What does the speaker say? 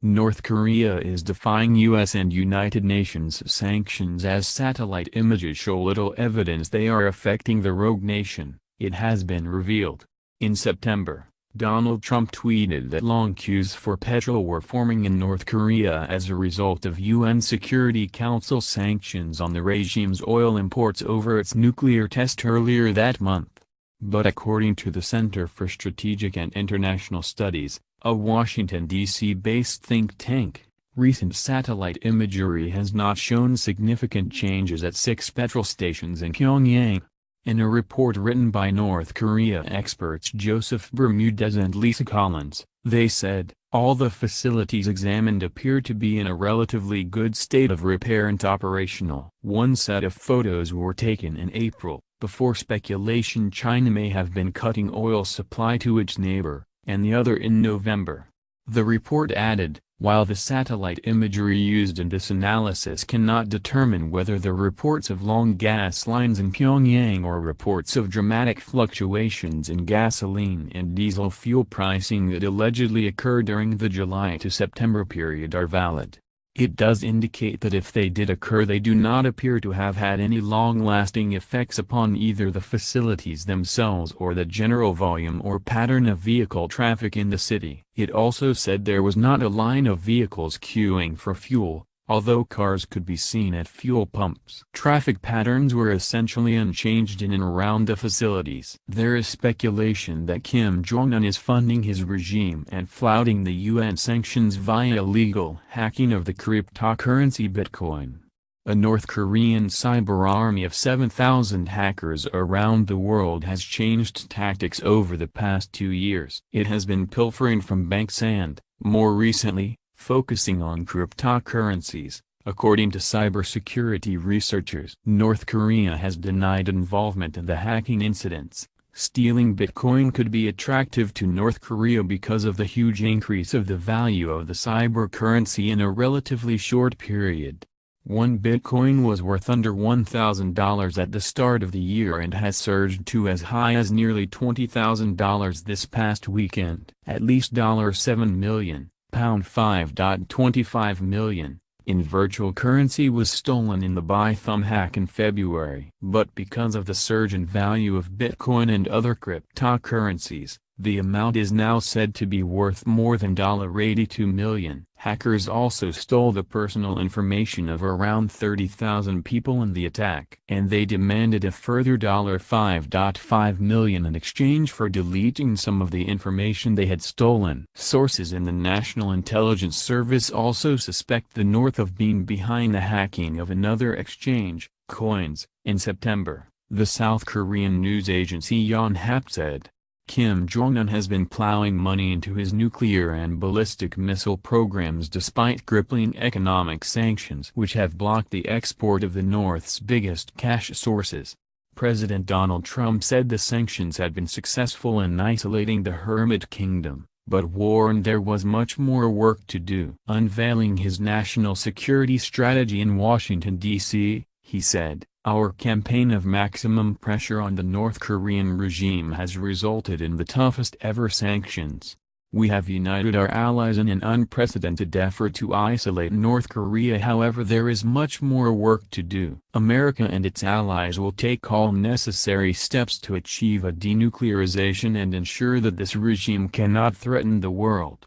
North Korea is defying U.S. and United Nations sanctions as satellite images show little evidence they are affecting the rogue nation, it has been revealed. In September, Donald Trump tweeted that long queues for petrol were forming in North Korea as a result of UN Security Council sanctions on the regime's oil imports over its nuclear test earlier that month. But according to the Center for Strategic and International Studies, a Washington, D.C.-based think tank, recent satellite imagery has not shown significant changes at 6 petrol stations in Pyongyang. In a report written by North Korea experts Joseph Bermudez and Lisa Collins, they said, all the facilities examined appear to be in a relatively good state of repair and operational. One set of photos were taken in April, before speculation China may have been cutting oil supply to its neighbor, and the other in November. The report added, while the satellite imagery used in this analysis cannot determine whether the reports of long gas lines in Pyongyang or reports of dramatic fluctuations in gasoline and diesel fuel pricing that allegedly occurred during the July to September period are valid, it does indicate that if they did occur they do not appear to have had any long-lasting effects upon either the facilities themselves or the general volume or pattern of vehicle traffic in the city. It also said there was not a line of vehicles queuing for fuel, although cars could be seen at fuel pumps. Traffic patterns were essentially unchanged in and around the facilities. There is speculation that Kim Jong-un is funding his regime and flouting the UN sanctions via illegal hacking of the cryptocurrency Bitcoin. A North Korean cyber army of 7,000 hackers around the world has changed tactics over the past 2 years. It has been pilfering from banks and, more recently, focusing on cryptocurrencies, according to cybersecurity researchers. North Korea has denied involvement in the hacking incidents. Stealing Bitcoin could be attractive to North Korea because of the huge increase of the value of the cyber currency in a relatively short period. One Bitcoin was worth under $1,000 at the start of the year and has surged to as high as nearly $20,000 this past weekend. At least $7 million. $5.25 million, in virtual currency was stolen in the Bythumb hack in February. But because of the surge in value of Bitcoin and other cryptocurrencies, the amount is now said to be worth more than $82 million. Hackers also stole the personal information of around 30,000 people in the attack. And they demanded a further $5.5 million in exchange for deleting some of the information they had stolen. Sources in the National Intelligence Service also suspect the North of being behind the hacking of another exchange, Coins. In September, the South Korean news agency Yonhap said, Kim Jong-un has been plowing money into his nuclear and ballistic missile programs despite crippling economic sanctions which have blocked the export of the North's biggest cash sources. President Donald Trump said the sanctions had been successful in isolating the Hermit Kingdom, but warned there was much more work to do. Unveiling his national security strategy in Washington, D.C., he said, our campaign of maximum pressure on the North Korean regime has resulted in the toughest ever sanctions. We have united our allies in an unprecedented effort to isolate North Korea. However, there is much more work to do. America and its allies will take all necessary steps to achieve a denuclearization and ensure that this regime cannot threaten the world.